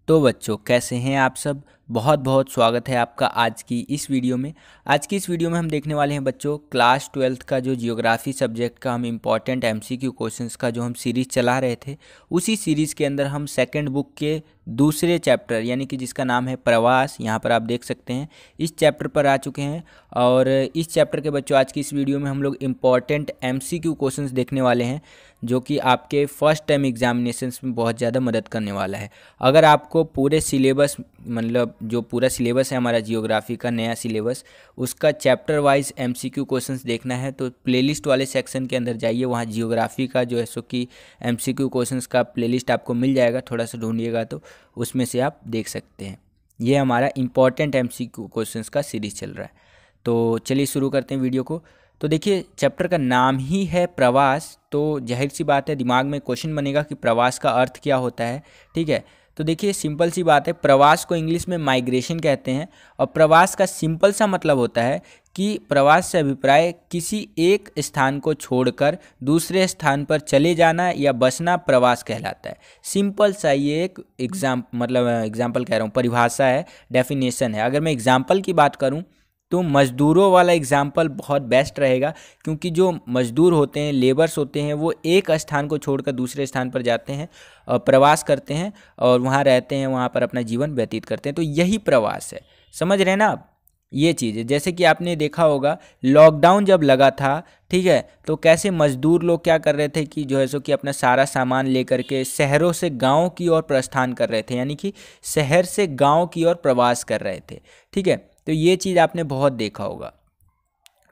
तो बच्चों कैसे हैं आप सब। बहुत बहुत स्वागत है आपका आज की इस वीडियो में। आज की इस वीडियो में हम देखने वाले हैं बच्चों क्लास 12th का जो जियोग्राफी सब्जेक्ट का हम इम्पॉर्टेंट एमसीक्यू क्वेश्चंस का जो हम सीरीज़ चला रहे थे, उसी सीरीज़ के अंदर हम सेकंड बुक के दूसरे चैप्टर यानी कि जिसका नाम है प्रवास, यहाँ पर आप देख सकते हैं इस चैप्टर पर आ चुके हैं। और इस चैप्टर के बच्चों आज की इस वीडियो में हम लोग इम्पॉर्टेंट एमसीक्यू क्वेश्चंस देखने वाले हैं जो कि आपके फर्स्ट टाइम एग्जामिनेशंस में बहुत ज़्यादा मदद करने वाला है। अगर आपको पूरे सिलेबस मतलब जो पूरा सिलेबस है हमारा जियोग्राफी का नया सिलेबस, उसका चैप्टर वाइज एमसीक्यू क्वेश्चंस देखना है तो प्लेलिस्ट वाले सेक्शन के अंदर जाइए, वहाँ जियोग्राफी का जो है सो कि एमसीक्यू क्वेश्चंस का प्लेलिस्ट आपको मिल जाएगा, थोड़ा सा ढूंढिएगा तो उसमें से आप देख सकते हैं। ये हमारा इम्पॉर्टेंट एमसीक्यू क्वेश्चंस का सीरीज़ चल रहा है। तो चलिए शुरू करते हैं वीडियो को। तो देखिए चैप्टर का नाम ही है प्रवास, तो जाहिर सी बात है दिमाग में क्वेश्चन बनेगा कि प्रवास का अर्थ क्या होता है। ठीक है, तो देखिए सिंपल सी बात है, प्रवास को इंग्लिश में माइग्रेशन कहते हैं और प्रवास का सिंपल सा मतलब होता है कि प्रवास से अभिप्राय किसी एक स्थान को छोड़कर दूसरे स्थान पर चले जाना या बसना प्रवास कहलाता है। सिंपल सा ये एक एग्जाम्पल कह रहा हूँ, परिभाषा है, डेफिनेशन है। अगर मैं एग्जाम्पल की बात करूँ तो मज़दूरों वाला एग्जाम्पल बहुत बेस्ट रहेगा, क्योंकि जो मज़दूर होते हैं, लेबर्स होते हैं, वो एक स्थान को छोड़कर दूसरे स्थान पर जाते हैं और प्रवास करते हैं और वहाँ रहते हैं, वहाँ पर अपना जीवन व्यतीत करते हैं। तो यही प्रवास है, समझ रहे हैं ना आप। ये चीज़ है जैसे कि आपने देखा होगा लॉकडाउन जब लगा था, ठीक है, तो कैसे मज़दूर लोग क्या कर रहे थे कि जो है सो कि अपना सारा सामान लेकर के शहरों से गाँव की ओर प्रस्थान कर रहे थे, यानी कि शहर से गाँव की ओर प्रवास कर रहे थे। ठीक है, तो ये चीज़ आपने बहुत देखा होगा।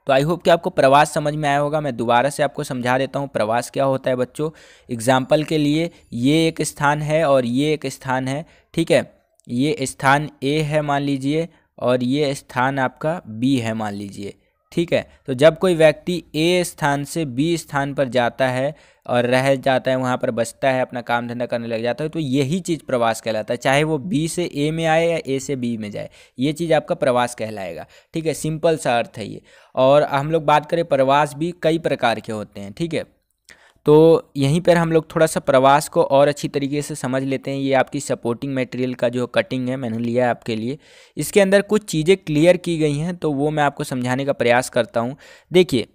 तो आई होप कि आपको प्रवास समझ में आया होगा। मैं दोबारा से आपको समझा देता हूँ प्रवास क्या होता है बच्चों। एग्जाम्पल के लिए ये एक स्थान है और ये एक स्थान है, ठीक है, ये स्थान ए है मान लीजिए और ये स्थान आपका बी है मान लीजिए। ठीक है, तो जब कोई व्यक्ति ए स्थान से बी स्थान पर जाता है और रह जाता है, वहाँ पर बसता है, अपना काम धंधा करने लग जाता है, तो यही चीज़ प्रवास कहलाता है। चाहे वो बी से ए में आए या ए से बी में जाए, ये चीज़ आपका प्रवास कहलाएगा। ठीक है, सिंपल सा अर्थ है ये। और हम लोग बात करें, प्रवास भी कई प्रकार के होते हैं। ठीक है, तो यहीं पर हम लोग थोड़ा सा प्रवास को और अच्छी तरीके से समझ लेते हैं। ये आपकी सपोर्टिंग मटेरियल का जो कटिंग है मैंने लिया है आपके लिए, इसके अंदर कुछ चीज़ें क्लियर की गई हैं तो वो मैं आपको समझाने का प्रयास करता हूँ। देखिए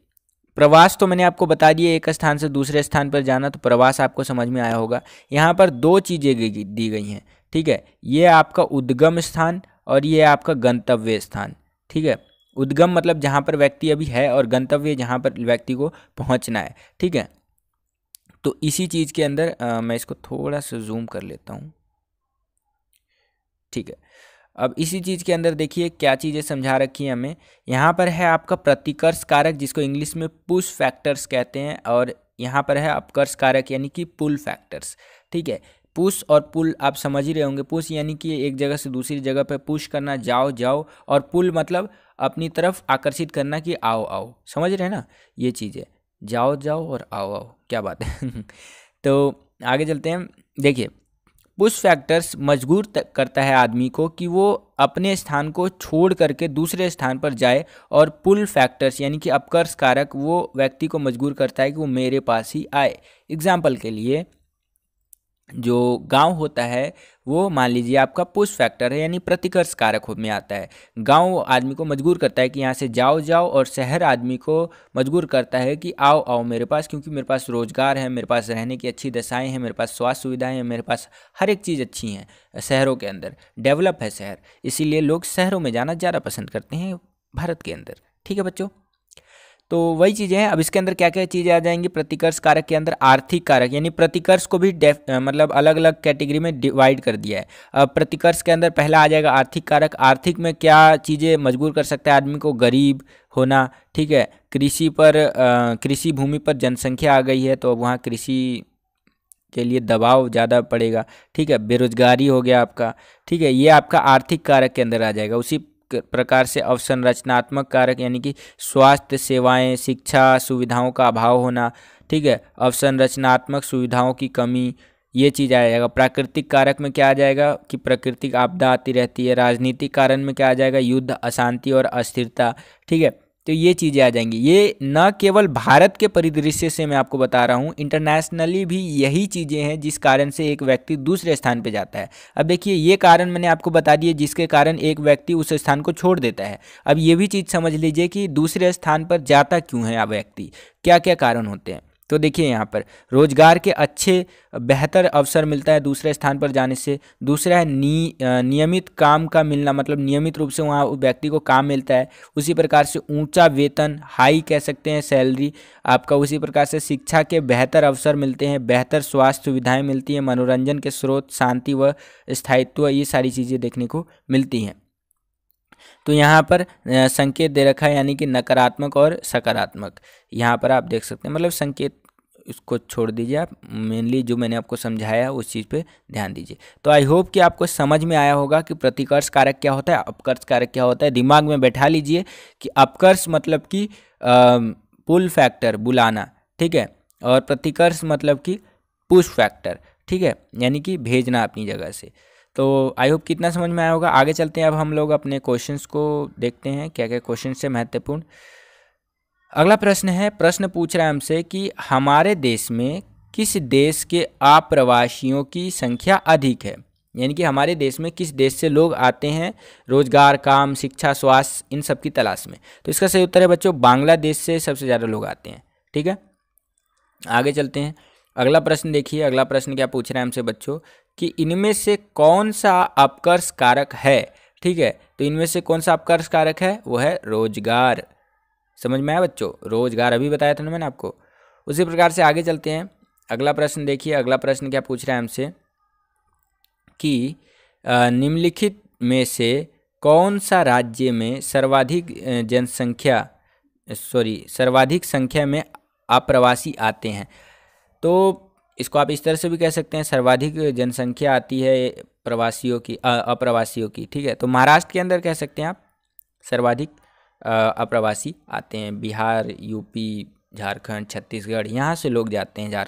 प्रवास तो मैंने आपको बता दिया, एक स्थान से दूसरे स्थान पर जाना, तो प्रवास आपको समझ में आया होगा। यहाँ पर दो चीज़ें दी गई हैं। ठीक है, ये आपका उद्गम स्थान और ये आपका गंतव्य स्थान। ठीक है, उद्गम मतलब जहाँ पर व्यक्ति अभी है और गंतव्य जहाँ पर व्यक्ति को पहुँचना है। ठीक है, तो इसी चीज़ के अंदर मैं इसको थोड़ा सा जूम कर लेता हूँ। ठीक है, अब इसी चीज़ के अंदर देखिए क्या चीज़ें समझा रखी हैं हमें। यहाँ पर है आपका प्रतिकर्ष कारक, जिसको इंग्लिश में पुश फैक्टर्स कहते हैं, और यहाँ पर है अपकर्ष कारक यानी कि पुल फैक्टर्स। ठीक है, पुश और पुल आप समझ ही रहे होंगे। पुश यानी कि एक जगह से दूसरी जगह पर पुश करना, जाओ जाओ, और पुल मतलब अपनी तरफ आकर्षित करना कि आओ आओ, समझ रहे हैं ना। ये चीज़ है, जाओ जाओ और आओ आओ, क्या बात है। तो आगे चलते हैं। देखिए पुश फैक्टर्स मजबूर करता है आदमी को कि वो अपने स्थान को छोड़ करके दूसरे स्थान पर जाए, और पुल फैक्टर्स यानी कि अपकर्ष कारक वो व्यक्ति को मजबूर करता है कि वो मेरे पास ही आए। एग्जाम्पल के लिए जो गांव होता है वो मान लीजिए आपका पुश फैक्टर है, यानी प्रतिकर्ष कारक में आता है। गांव आदमी को मजबूर करता है कि यहाँ से जाओ जाओ, और शहर आदमी को मजबूर करता है कि आओ आओ मेरे पास, क्योंकि मेरे पास रोजगार है, मेरे पास रहने की अच्छी दशाएं हैं, मेरे पास स्वास्थ्य सुविधाएं हैं, मेरे पास हर एक चीज़ अच्छी हैं। शहरों के अंदर डेवलप है शहर, इसीलिए लोग शहरों में जाना ज़्यादा पसंद करते हैं भारत के अंदर। ठीक है बच्चों, तो वही चीज़ें हैं। अब इसके अंदर क्या क्या चीज़ें आ जाएंगी प्रतिकर्ष कारक के अंदर। आर्थिक कारक यानी प्रतिकर्ष को भी मतलब अलग अलग कैटेगरी में डिवाइड कर दिया है। अब प्रतिकर्ष के अंदर पहला आ जाएगा आर्थिक कारक। आर्थिक में क्या चीज़ें मजबूर कर सकता है आदमी को? गरीब होना, ठीक है, कृषि भूमि पर जनसंख्या आ गई है तो अब वहाँ कृषि के लिए दबाव ज़्यादा पड़ेगा। ठीक है, बेरोजगारी हो गया आपका। ठीक है, ये आपका आर्थिक कारक के अंदर आ जाएगा। उसी प्रकार से अवसंरचनात्मक कारक यानी कि स्वास्थ्य सेवाएं, शिक्षा सुविधाओं का अभाव होना, ठीक है, अवसंरचनात्मक सुविधाओं की कमी, ये चीज़ आ जाएगा। प्राकृतिक कारक में क्या आ जाएगा कि प्राकृतिक आपदा आती रहती है। राजनीतिक कारण में क्या आ जाएगा? युद्ध, अशांति और अस्थिरता। ठीक है, तो ये चीज़ें आ जाएंगी। ये न केवल भारत के परिदृश्य से मैं आपको बता रहा हूँ, इंटरनेशनली भी यही चीज़ें हैं जिस कारण से एक व्यक्ति दूसरे स्थान पे जाता है। अब देखिए ये कारण मैंने आपको बता दिए जिसके कारण एक व्यक्ति उस स्थान को छोड़ देता है। अब ये भी चीज़ समझ लीजिए कि दूसरे स्थान पर जाता क्यों है व्यक्ति, क्या क्या कारण होते हैं। तो देखिए यहाँ पर रोजगार के अच्छे बेहतर अवसर मिलता है दूसरे स्थान पर जाने से। दूसरा है नियमित काम का मिलना, मतलब नियमित रूप से वहाँ व्यक्ति को काम मिलता है। उसी प्रकार से ऊंचा वेतन, हाई कह सकते हैं सैलरी आपका। उसी प्रकार से शिक्षा के बेहतर अवसर मिलते हैं, बेहतर स्वास्थ्य सुविधाएं मिलती हैं, मनोरंजन के स्रोत, शांति व स्थायित्व, ये सारी चीज़ें देखने को मिलती हैं। तो यहाँ पर संकेत दे रखा है, यानी कि नकारात्मक और सकारात्मक। यहाँ पर आप देख सकते हैं, मतलब संकेत उसको छोड़ दीजिए, आप मेनली जो मैंने आपको समझाया उस चीज़ पे ध्यान दीजिए। तो आई होप कि आपको समझ में आया होगा कि प्रतिकर्ष कारक क्या होता है, अपकर्ष कारक क्या होता है। दिमाग में बैठा लीजिए कि अपकर्ष मतलब कि पुल फैक्टर, बुलाना, ठीक है, और प्रतिकर्ष मतलब कि पुश फैक्टर, ठीक है, यानी कि भेजना अपनी जगह से। तो आई होप कितना समझ में आया होगा। आगे चलते हैं, अब हम लोग अपने क्वेश्चंस को देखते हैं क्या क्या क्वेश्चन है महत्वपूर्ण। अगला प्रश्न है, प्रश्न पूछ रहा है हमसे कि हमारे देश में किस देश के अप्रवासियों की संख्या अधिक है, यानी कि हमारे देश में किस देश से लोग आते हैं रोजगार, काम, शिक्षा, स्वास्थ्य, इन सब की तलाश में। तो इसका सही उत्तर है बच्चों बांग्लादेश से सबसे ज़्यादा लोग आते हैं, ठीक है। आगे चलते हैं, अगला प्रश्न देखिए। अगला प्रश्न क्या पूछ रहा है हमसे बच्चों कि इनमें से कौन सा अपकर्ष कारक है, ठीक है। तो इनमें से कौन सा अपकर्ष कारक है, वो है रोजगार। समझ में आया बच्चों, रोजगार अभी बताया था ना मैंने आपको। उसी प्रकार से आगे चलते हैं, अगला प्रश्न देखिए। अगला प्रश्न क्या पूछ रहा है हमसे कि निम्नलिखित में से कौन सा राज्य में सर्वाधिक संख्या में अप्रवासी आते हैं। तो इसको आप इस तरह से भी कह सकते हैं, सर्वाधिक जनसंख्या आती है प्रवासियों की, अप्रवासियों की, ठीक है। तो महाराष्ट्र के अंदर कह सकते हैं आप सर्वाधिक अप्रवासी आते हैं। बिहार, यूपी, झारखंड, छत्तीसगढ़, यहाँ से लोग जाते हैं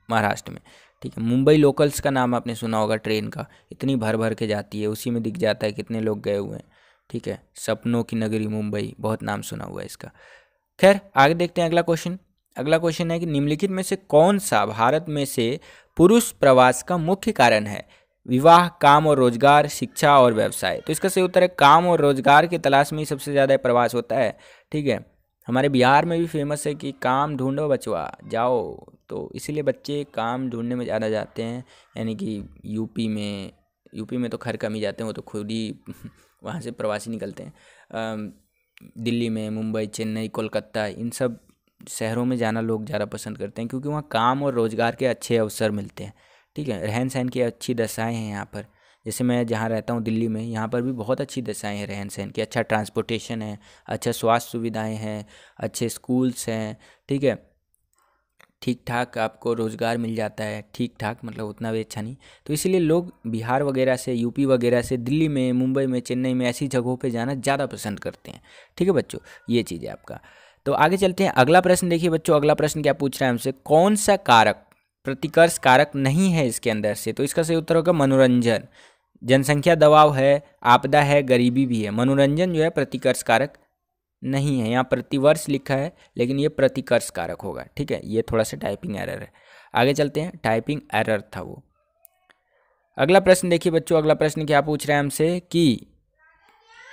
महाराष्ट्र में, ठीक है। मुंबई लोकल्स का नाम आपने सुना होगा, ट्रेन का, इतनी भर भर के जाती है, उसी में दिख जाता है कितने लोग गए हुए हैं, ठीक है। सपनों की नगरी मुंबई, बहुत नाम सुना हुआ है इसका। खैर आगे देखते हैं अगला क्वेश्चन। अगला क्वेश्चन है कि निम्नलिखित में से कौन सा भारत में से पुरुष प्रवास का मुख्य कारण है। विवाह, काम और रोजगार, शिक्षा और व्यवसाय। तो इसका सही उत्तर है काम और रोजगार की तलाश में ही सबसे ज़्यादा प्रवास होता है, ठीक है। हमारे बिहार में भी फेमस है कि काम ढूंढो बचवा जाओ, तो इसीलिए बच्चे काम ढूंढने में ज़्यादा जाते हैं। यानी कि यूपी में तो खैर कम ही जाते हैं, वो तो खुद ही वहाँ से प्रवासी निकलते हैं। दिल्ली में, मुंबई, चेन्नई, कोलकाता, इन सब शहरों में जाना लोग ज़्यादा पसंद करते हैं क्योंकि वहाँ काम और रोज़गार के अच्छे अवसर मिलते हैं, ठीक है। रहन सहन की अच्छी दशाएं हैं यहाँ पर। जैसे मैं जहाँ रहता हूँ दिल्ली में, यहाँ पर भी बहुत अच्छी दशाएं हैं रहन सहन की। अच्छा ट्रांसपोर्टेशन है, अच्छा स्वास्थ्य सुविधाएं हैं, अच्छे स्कूल्स हैं, ठीक है। ठीक ठाक आपको रोज़गार मिल जाता है, ठीक ठाक मतलब उतना भी अच्छा नहीं। तो इसीलिए लोग बिहार वगैरह से, यूपी वगैरह से दिल्ली में, मुंबई में, चेन्नई में, ऐसी जगहों पे जाना ज़्यादा पसंद करते हैं, ठीक है बच्चों। ये चीज़ है आपका। तो आगे चलते हैं, अगला प्रश्न देखिए बच्चों। अगला प्रश्न क्या पूछ रहा है हमसे, कौन सा कारक प्रतिकर्ष कारक नहीं है इसके अंदर से। तो इसका सही उत्तर होगा मनोरंजन। जनसंख्या दबाव है, आपदा है, गरीबी भी है। मनोरंजन जो है प्रतिकर्ष कारक नहीं है। यहाँ प्रतिवर्ष लिखा है लेकिन ये प्रतिकर्ष कारक होगा, ठीक है। ये थोड़ा सा टाइपिंग एरर है। आगे चलते हैं, टाइपिंग एरर था वो। अगला प्रश्न देखिए बच्चों। अगला प्रश्न क्या पूछ रहा है हमसे कि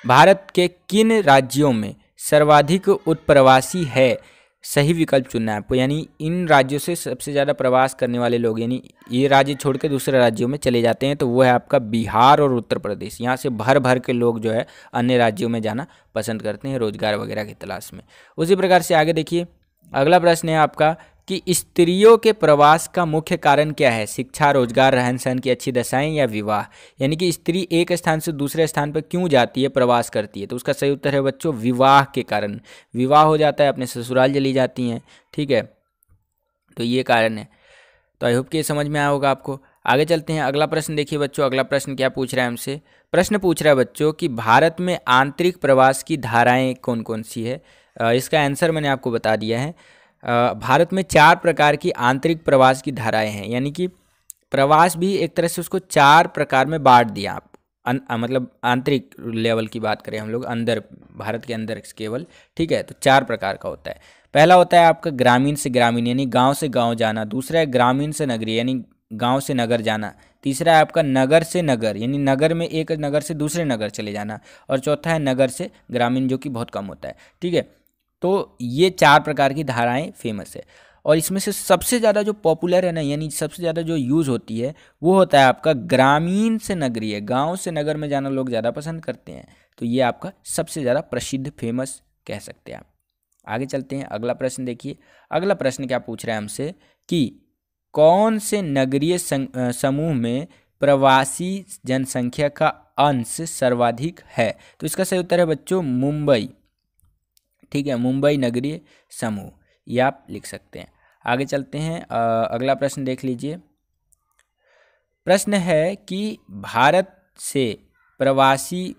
भारत के किन राज्यों में सर्वाधिक उत्प्रवासी है। सही विकल्प चुनना है आपको, यानी इन राज्यों से सबसे ज़्यादा प्रवास करने वाले लोग, यानी ये राज्य छोड़ के दूसरे राज्यों में चले जाते हैं, तो वो है आपका बिहार और उत्तर प्रदेश। यहाँ से भर भर के लोग जो है अन्य राज्यों में जाना पसंद करते हैं रोजगार वगैरह की तलाश में। उसी प्रकार से आगे देखिए, अगला प्रश्न है आपका कि स्त्रियों के प्रवास का मुख्य कारण क्या है। शिक्षा, रोजगार, रहन सहन की अच्छी दशाएं या विवाह। यानी कि स्त्री एक स्थान से दूसरे स्थान पर क्यों जाती है, प्रवास करती है। तो उसका सही उत्तर है बच्चों विवाह के कारण। विवाह हो जाता है, अपने ससुराल चली जाती हैं, ठीक है। तो ये कारण है। तो आई होप कि ये समझ में आया होगा आपको। आगे चलते हैं, अगला प्रश्न देखिए बच्चों। अगला प्रश्न क्या पूछ रहा है हमसे, प्रश्न पूछ रहा है बच्चों कि भारत में आंतरिक प्रवास की धाराएं कौन कौन सी है। इसका आंसर मैंने आपको बता दिया है। भारत में 4 प्रकार की आंतरिक प्रवास की धाराएं हैं, यानी कि प्रवास भी एक तरह से उसको 4 प्रकार में बांट दिया मतलब आंतरिक लेवल की बात करें हम लोग, अंदर भारत के अंदर केवल, ठीक है। तो 4 प्रकार का होता है। पहला होता है आपका ग्रामीण से ग्रामीण यानी गांव से गांव जाना। दूसरा है ग्रामीण से नगरीय यानी गांव से नगर जाना। तीसरा है आपका नगर से नगर यानी नगर में एक नगर से दूसरे नगर चले जाना। और चौथा है नगर से ग्रामीण जो कि बहुत कम होता है, ठीक है। तो ये 4 प्रकार की धाराएं फेमस है। और इसमें से सबसे ज़्यादा जो पॉपुलर है ना, यानी सबसे ज़्यादा जो यूज़ होती है वो होता है आपका ग्रामीण से नगरीय, गांव से नगर में जाना लोग ज़्यादा पसंद करते हैं। तो ये आपका सबसे ज़्यादा प्रसिद्ध फेमस कह सकते हैं आप। आगे चलते हैं, अगला प्रश्न देखिए। अगला प्रश्न क्या पूछ रहा है हमसे कि कौन से नगरीय समूह में प्रवासी जनसंख्या का अंश सर्वाधिक है। तो इसका सही उत्तर है बच्चों मुंबई, ठीक है, मुंबई नगरीय समूह, ये आप लिख सकते हैं। आगे चलते हैं, अगला प्रश्न देख लीजिए। प्रश्न है कि भारत से प्रवासी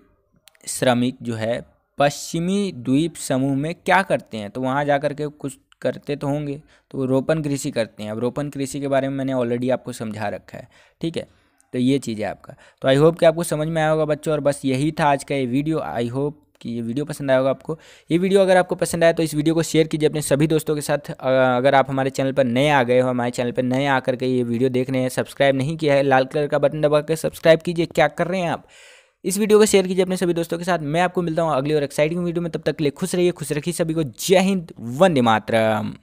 श्रमिक जो है पश्चिमी द्वीप समूह में क्या करते हैं। तो वहाँ जा कर के कुछ करते तो होंगे, तो वो रोपण कृषि करते हैं। अब रोपण कृषि के बारे में मैंने ऑलरेडी आपको समझा रखा है, ठीक है। तो ये चीज़ है आपका। तो आई होप कि आपको समझ में आया होगा बच्चों, और बस यही था आज का ये वीडियो। आई होप कि ये वीडियो पसंद आया होगा आपको। ये वीडियो अगर आपको पसंद आया तो इस वीडियो को शेयर कीजिए अपने सभी दोस्तों के साथ। अगर आप हमारे चैनल पर नए आ गए हो, हमारे चैनल पर नए आकर के ये वीडियो देख रहे हैं, सब्सक्राइब नहीं किया है, लाल कलर का बटन दबा के सब्सक्राइब कीजिए। क्या कर रहे हैं आप? इस वीडियो को शेयर कीजिए अपने सभी दोस्तों के साथ। मैं आपको मिलता हूँ अगली और एक्साइटिंग वीडियो में। तब तक के लिए खुश रहिए, खुश रखिए सभी को। जय हिंद, वंदे मातरम।